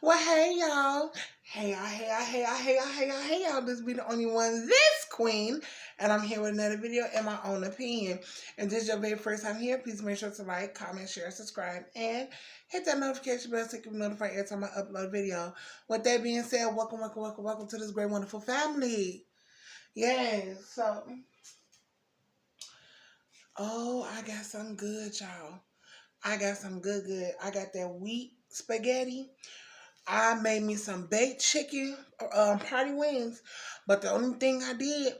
Well, hey y'all. Hey y'all. This be the only one, this queen. And I'm here with another video in my own opinion. And this is your very first time here. Please make sure to like, comment, share, subscribe, and hit that notification bell so you can be notified every time I upload a video. With that being said, welcome to this great, wonderful family. Yes. So, I got some good, y'all. I got some good. I got that wheat spaghetti. I made me some baked chicken, party wings, but the only thing I did,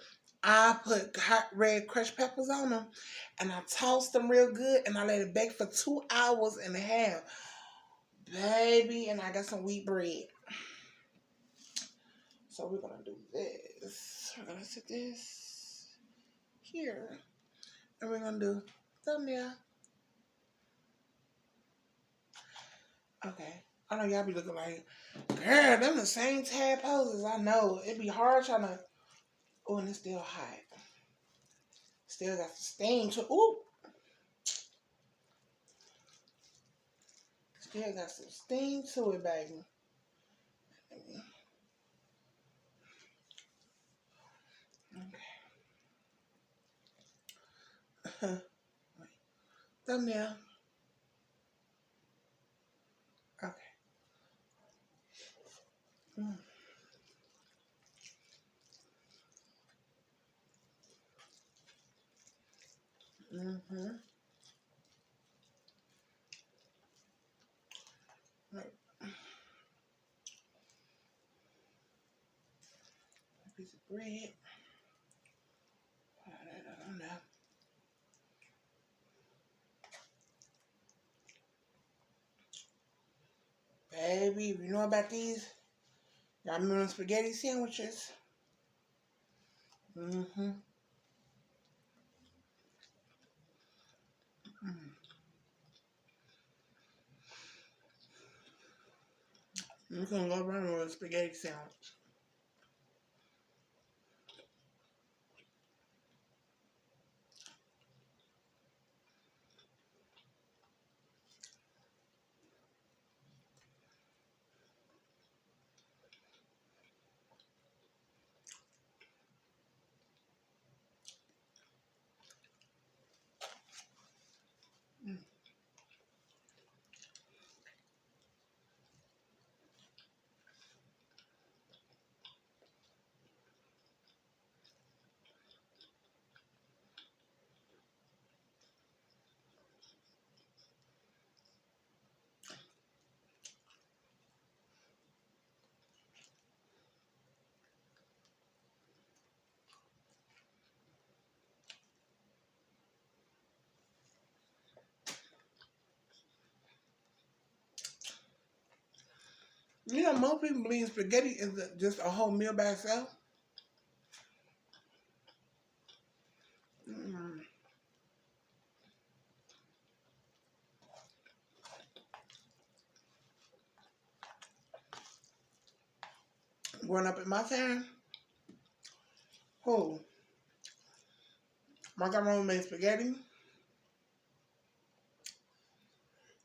I put hot red crushed peppers on them, and I tossed them real good, and I let it bake for 2 hours and a half, baby. And I got some wheat bread. So we're gonna do this. We're gonna set this here, and we're gonna do thumbnail. Okay. I know y'all be looking like, girl, them the same tab poses. I know. It'd be hard trying to. Oh, and it's still hot. Still got some steam to. Ooh. Still got some steam to it, baby. Okay. Thumbnail. Okay. Mm-hmm. Right. A piece of bread. I don't know. Baby, if you know about these, y'all remember spaghetti sandwiches? Mm-hmm. You can go around with a spaghetti sandwich. You know, most people believe spaghetti is just a whole meal by itself. Mm. Growing up in my time, oh, my grandma made spaghetti.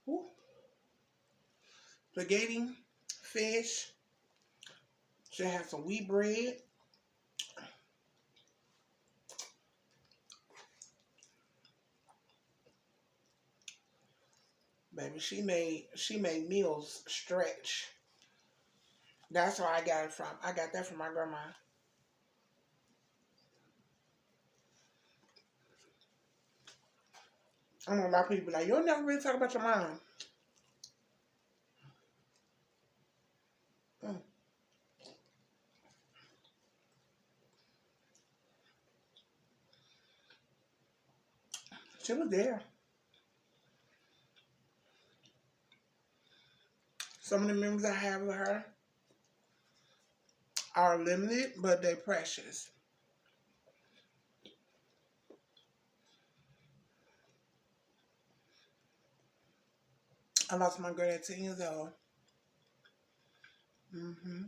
Ooh. Spaghetti, fish. She had some wheat bread. Baby, she made meals stretch. That's where I got it from. I got that from my grandma. I know a lot of people like, you'll never really talk about your mom. Mm. She was there. Some of the memories I have with her are limited, but they're precious. I lost my girl at 10 years old. Mm-hmm.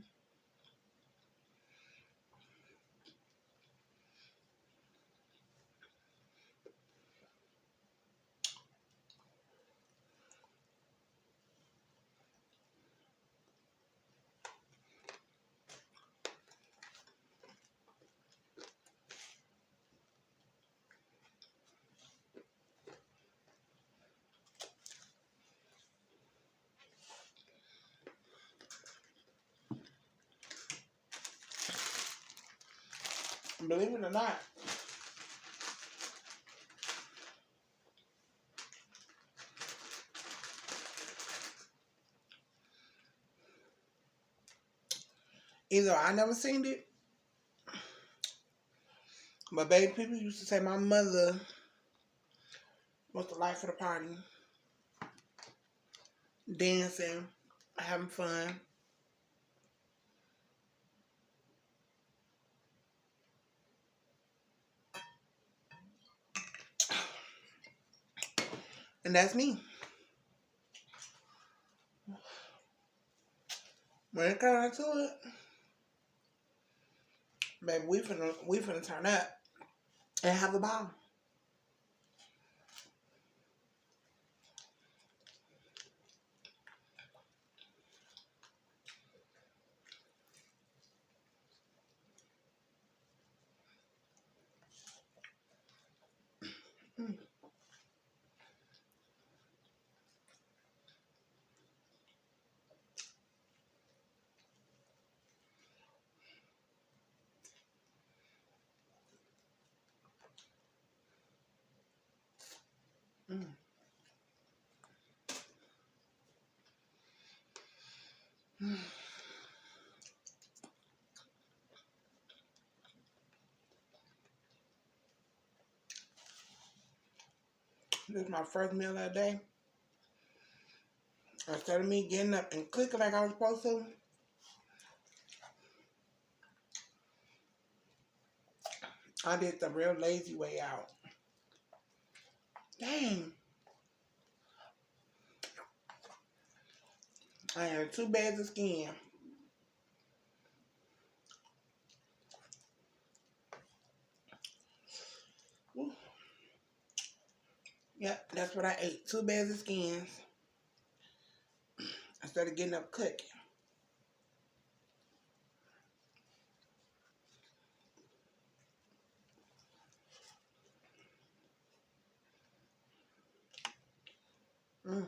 Believe it or not, either I never seen it, but baby, people used to say my mother was the life of the party, dancing, having fun. And that's me. When it comes to it, baby, we finna turn up and have a ball. Mm, mm, mm. This is my first meal of the day. Instead of me getting up and cooking like I was supposed to, I did the real lazy way out. Dang, I had 2 bags of skin. Ooh, yep, that's what I ate. 2 bags of skins instead of getting up cooking. Mm,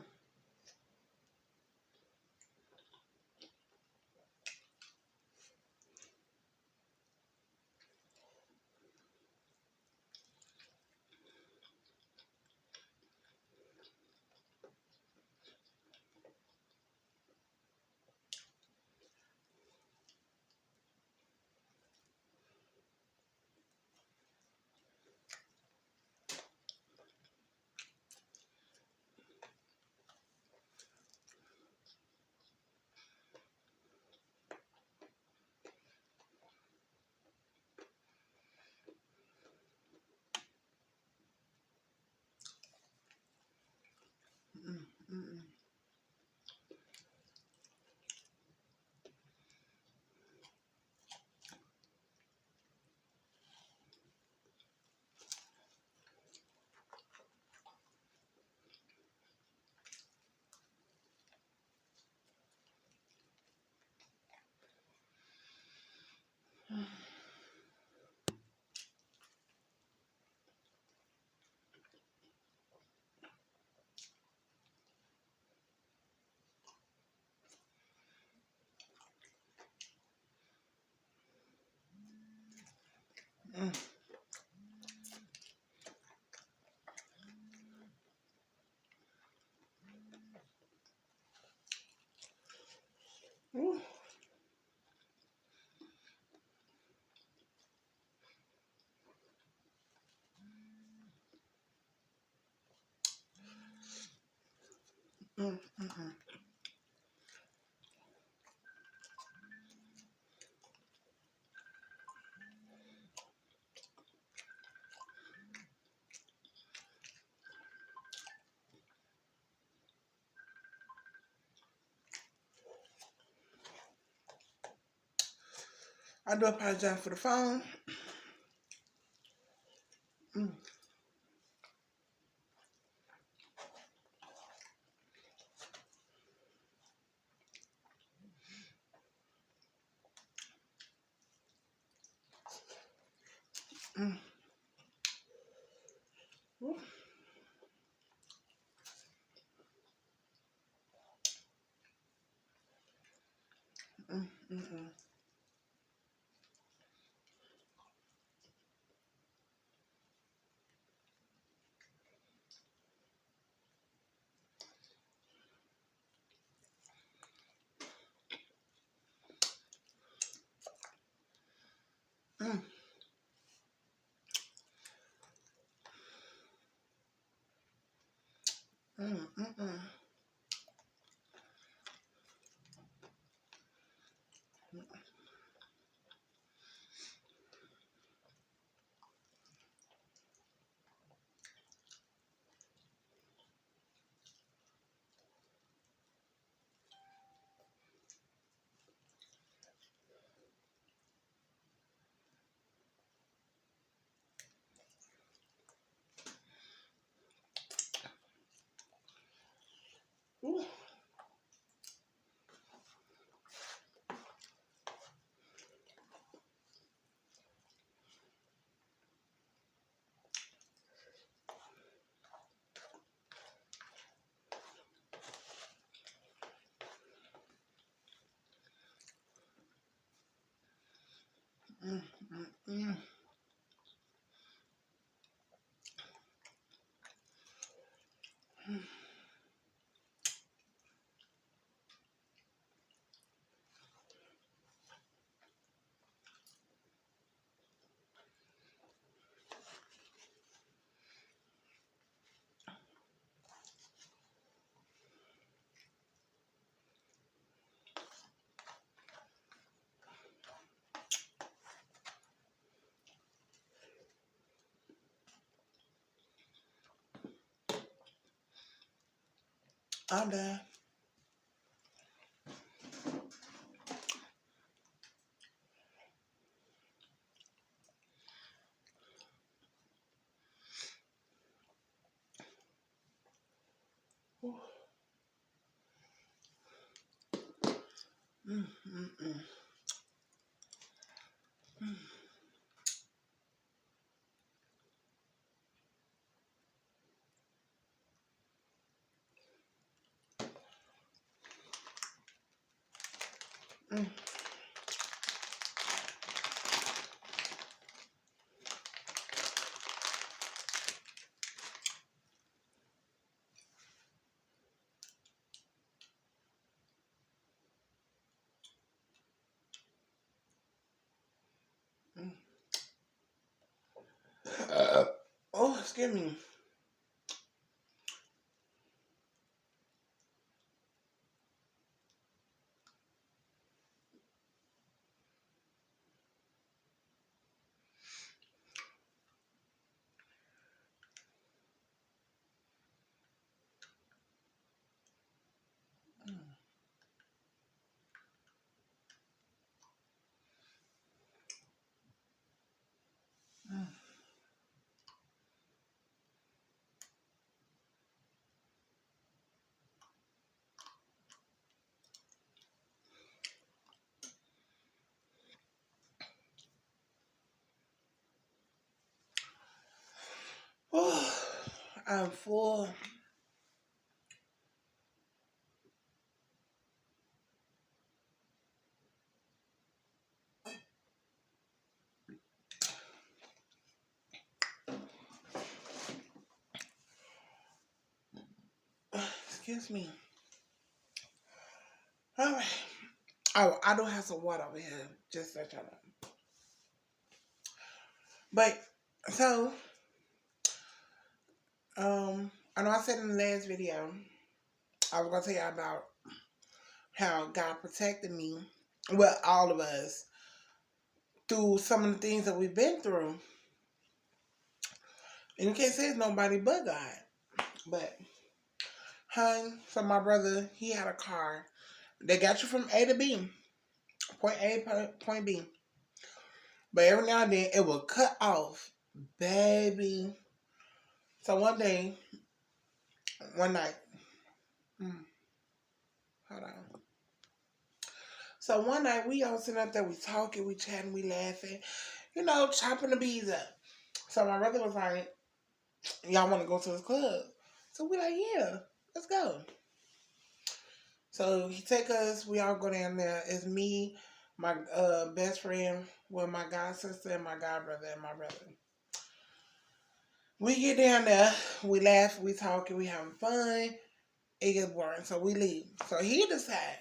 mm, mm, mm, mm, mm, mm, mm. I do apologize for the phone. Mm, mm, mm, mm, mm, mm. Mm, mm, mm, mm. Ooh. Mm, mm, mm. I'm done. Ooh. Mm, mm, mm, mm, mm. Oh, excuse me. Mm. Oh, I'm full. Excuse me. All right. Oh, I don't have some water over here. Just so y'all know. But so, I know I said in the last video, I was gonna tell y'all about how God protected me, well, all of us, through some of the things that we've been through. And you can't say it's nobody but God. But, so my brother, he had a car. They got you from A to B, point A, point B. But every now and then, it will cut off, baby. So one day, one night, mm, hold on. So one night, we all sitting up there, we talking, we chatting, we laughing, chopping the bees up. So my brother was like, y'all want to go to this club? So we like, yeah, let's go. So he take us, we all go down there. It's me, my best friend, with my god sister and my god brother and my brother. We get down there, we laugh, we talking, we having fun. It gets boring, so we leave. So he decided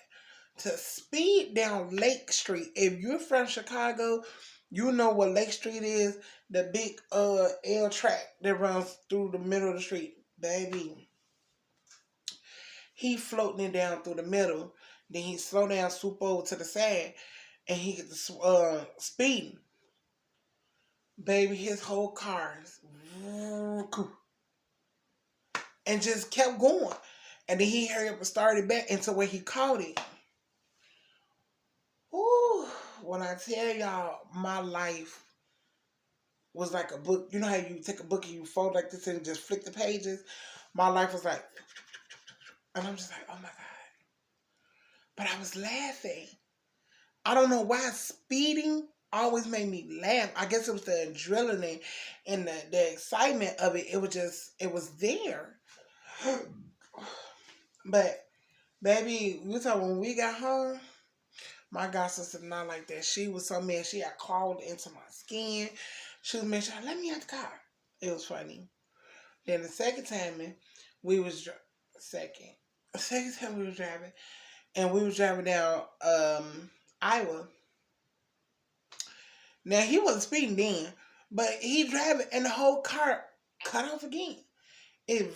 to speed down Lake Street. If you're from Chicago, You know what Lake Street is? The big L track that runs through the middle of the street. Baby, he floating it down through the middle. Then he slow down, swoop over to the side, and he get the speeding. Baby, his whole car and just kept going. And then he hurried up and started back into where he caught it. Ooh, when I tell y'all, my life was like a book. You know how you take a book and you fold like this and just flick the pages? My life was like, and I'm just like, oh my God. But I was laughing. I don't know why speeding always made me laugh. I guess it was the adrenaline and the excitement of it. It was there. But baby, you talk when we got home, my god sister not like that. She was so mad. She got crawled into my skin. She was mad. She like, let me out the car. It was funny. Then the second time, we was second. The second time we was driving, and we was driving down Iowa. Now he wasn't speeding then, but he driving, and the whole car cut off again. It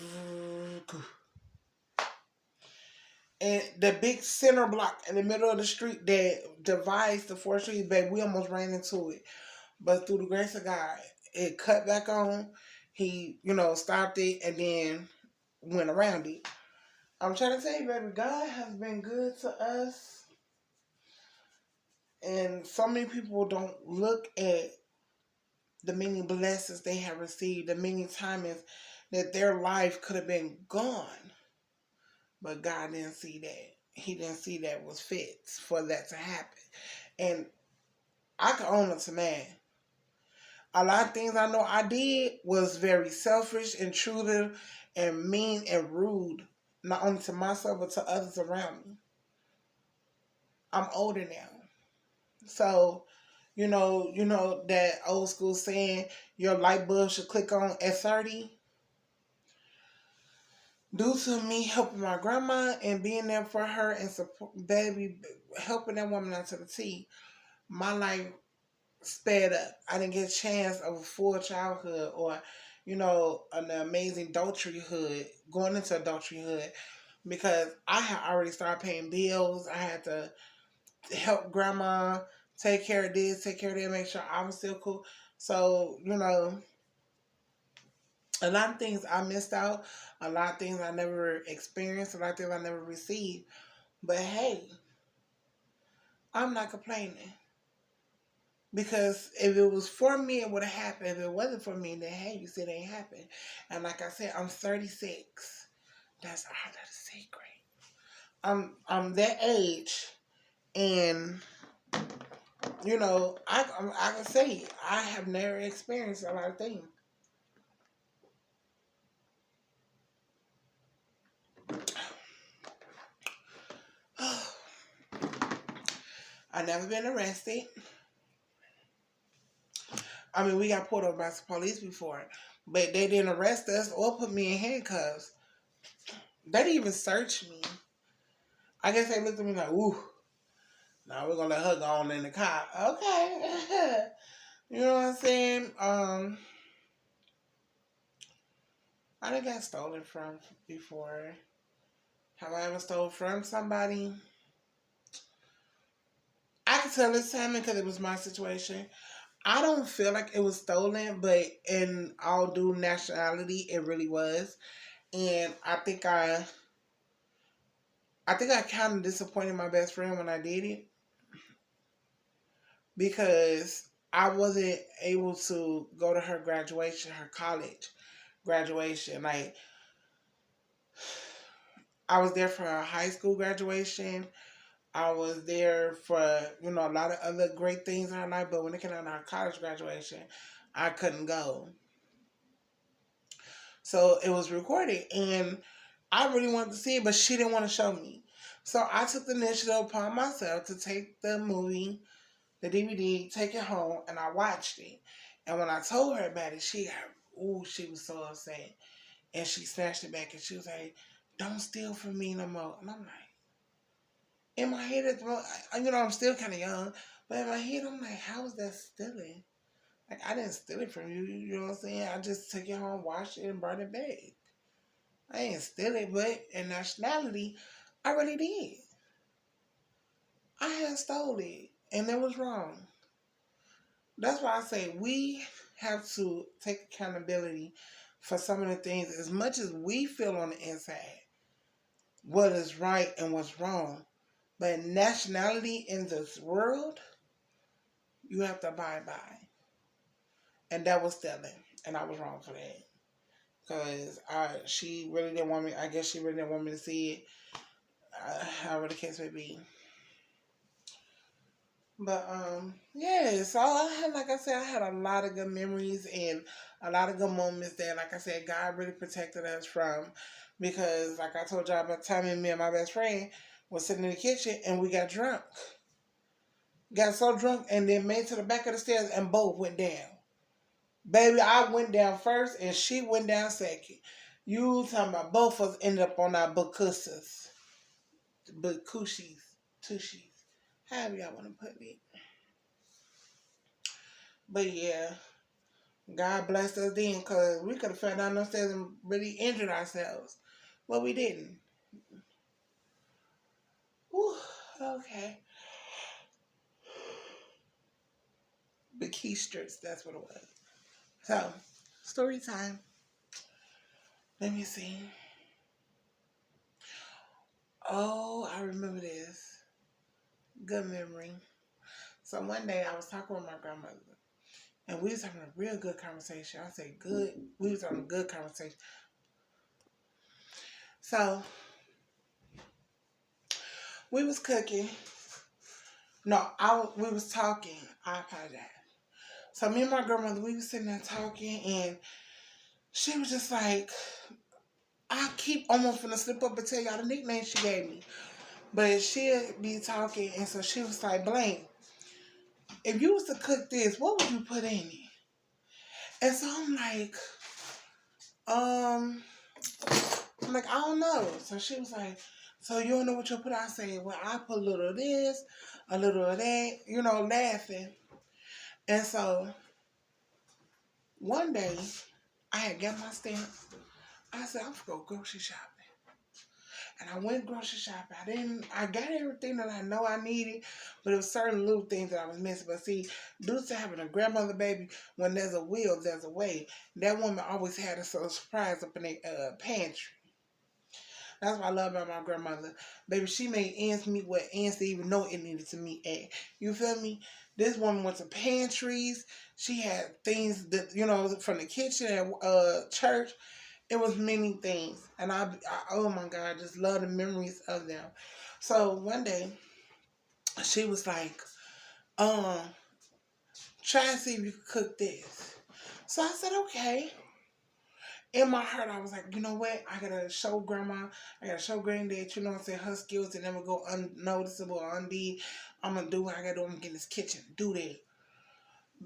and the big center block in the middle of the street that divides the four streets, baby, we almost ran into it. But through the grace of God, it cut back on. He, stopped it and then went around it. I'm trying to tell you, baby, God has been good to us. And so many people don't look at the many blessings they have received, the many times that their life could have been gone. But God didn't see that. He didn't see that was fit for that to happen. And I can own it to man. A lot of things I know I did was very selfish, intrusive, and mean and rude, not only to myself but to others around me. I'm older now. So, that old school saying your light bulb should click on at 30. Due to me helping my grandma and being there for her and support, baby, helping that woman out to the T, my life sped up. I didn't get a chance of a full childhood or, an amazing adulteryhood, going into adulteryhood, because I had already started paying bills. I had to help grandma take care of this, take care of that, make sure I was still cool. So, a lot of things I missed out, a lot of things I never experienced, a lot of things I never received. But hey, I'm not complaining. Because if it was for me, it would have happened. If it wasn't for me, then hey, you said it ain't happened. And like I said, I'm 36. That's all that is secret. I'm that age, and I can say I have never experienced a lot of things. I never been arrested. I mean, we got pulled over by the police before, but they didn't arrest us or put me in handcuffs. They didn't even search me. I guess they looked at me like, ooh, now we're gonna let her go on in the car. Okay. You know what I'm saying? I done got stolen from before. Have I ever stole from somebody? I can tell this time because it was my situation. I don't feel like it was stolen, but in all due nationality, it really was. And I think I kind of disappointed my best friend when I did it because I wasn't able to go to her graduation, her college graduation. Like, I was there for her high school graduation. I was there for, a lot of other great things in her life, but when it came to our college graduation, I couldn't go. So it was recorded, and I really wanted to see it, but she didn't want to show me. So I took the initiative upon myself to take the movie, the DVD, take it home, and I watched it. And when I told her about it, she was so upset. And she snatched it back, and she was like, don't steal from me no more. And I'm like, in my head at the moment, I'm still kind of young, But in my head, I'm like, how is that stealing? Like, I didn't steal it from you. You know what I'm saying? I just took it home, washed it, and brought it back. I didn't steal it, but in nationality, I really did. I had stole it, and it was wrong. That's why I say we have to take accountability for some of the things as much as we feel on the inside what is right and what's wrong. But nationality in this world, you have to abide by. And that was stealing. And I was wrong for that. Because she really didn't want me, I guess she really didn't want me to see it. However the case may be. But yeah, so I had, like I said, I had a lot of good memories and a lot of good moments that, like I said, God really protected us from. Because, like I told y'all, about the time me and my best friend was sitting in the kitchen and we got drunk. Got so drunk and then made to the back of the stairs and both went down. Baby, I went down first and she went down second. You talking about both of us ended up on our bakushas. Bakushis. Tushies. However y'all want to put it. But yeah, God blessed us then because we could have fell down those stairs and really injured ourselves. But we didn't. Whew, okay. Bakisters, that's what it was. So, story time. Let me see. Oh, I remember this. Good memory. So one day I was talking with my grandmother. And we was having a real good conversation. I say good. We was having a good conversation. So we was cooking. No, we was talking. I apologize. So me and my grandmother, we was sitting there talking, and she was just like, I keep almost gonna slip up and tell y'all the nickname she gave me. But she'd be talking, and so she was like, Blank, if you was to cook this, what would you put in it? And so um, I'm like, I don't know. So she was like, so you don't know what you'll put? I say, well, I put a little of this, a little of that, laughing. And so one day, I had got my stamps. I said, I'm gonna go grocery shopping. And I went grocery shopping. I got everything that I know I needed, but there was certain little things that I was missing. But see, due to having a grandmother baby, when there's a will, there's a way. That woman always had a surprise up in the pantry. That's what I love about my grandmother. Baby, she made ends meet where ends didn't even know it needed to meet at. You feel me? This woman went to pantries. She had things that, from the kitchen at church. It was many things. And oh my God, I just love the memories of them. So one day, she was like, um, try and see if you could cook this. So I said, okay. In my heart, I was like, you know what? I gotta show grandma, I gotta show granddad, her skills and never go unnoticeable or undid. I'm gonna do what I gotta do. I'm gonna get in this kitchen. Do that.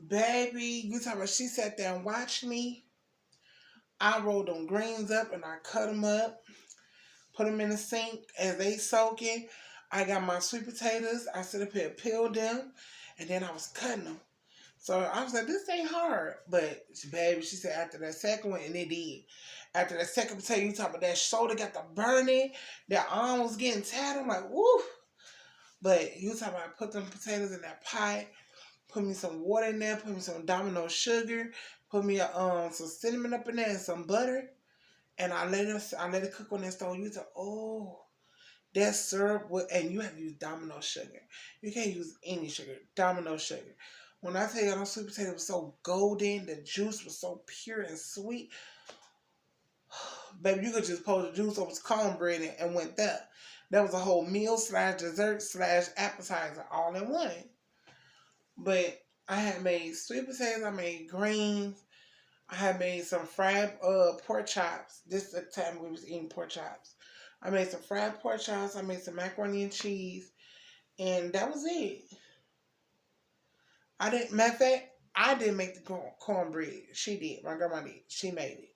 Baby, you talking about she sat there and watched me. I rolled them greens up and I cut them up, put them in the sink as they soaking. I got my sweet potatoes. I sit up here, peeled them, and then I was cutting them. So I was like, this ain't hard. But, baby, she said after that second one, and it did. After that second potato, you talking about that shoulder got the burning, that arm was getting tatted. I'm like, woo. But you talking about put them potatoes in that pot, put me some water in there, put me some Domino sugar, put me some cinnamon up in there and some butter. And I let it cook on that stove. You say, oh, that syrup, and you have to use Domino sugar. You can't use any sugar. Domino sugar. When I tell you those sweet potatoes was so golden, the juice was so pure and sweet. Baby, you could just pour the juice over cornbread and went there. That was a whole meal / dessert / appetizer all in one. But I had made sweet potatoes. I made greens. I had made some fried pork chops. This is the time we was eating pork chops. I made some fried pork chops. I made some macaroni and cheese. And that was it. Matter of fact, I didn't make the cornbread. She did. My grandma did. She made it.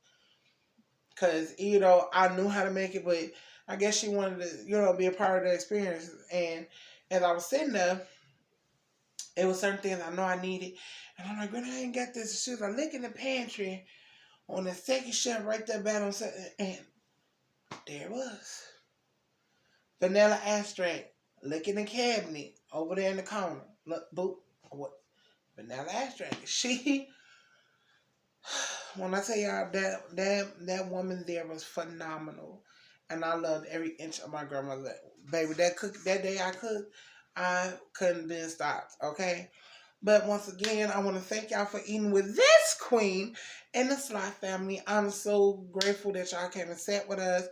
Because, I knew how to make it, but I guess she wanted to, be a part of the experience. And as I was sitting there, It was certain things I know I needed. And I'm like, Granny, I ain't got this. She was like, look in the pantry on the second shelf right there, bad on second. And there it was. Vanilla extract. Look in the cabinet over there in the corner. Look, boop. What? Vanilla extract. She, when I tell y'all that woman there was phenomenal, and I loved every inch of my grandmother. Baby, that day I cooked, I couldn't been stopped. Okay. But once again, I want to thank y'all for eating with this queen and the Sly family. I'm so grateful that y'all came and sat with us.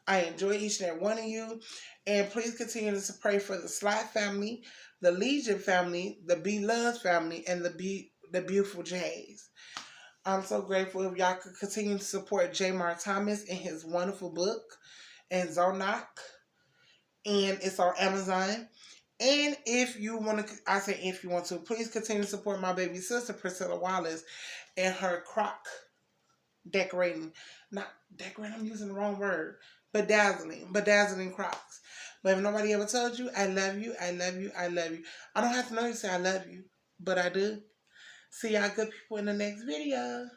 I enjoy each and every one of you. And please continue to pray for the Sly family, the Legion family, the B Loves family, and the beautiful Jays. I'm so grateful if y'all could continue to support J. Mar Thomas in his wonderful book and Zarnock. And it's on Amazon. And if you want to, I say if you want to, please continue to support my baby sister, Priscilla Wallace, and her crock decorating. Not decorating, I'm using the wrong word. Bedazzling crocs. But if nobody ever told you, I love you, I love you, I love you. I don't have to know you to say I love you, but I do. See y'all good people in the next video.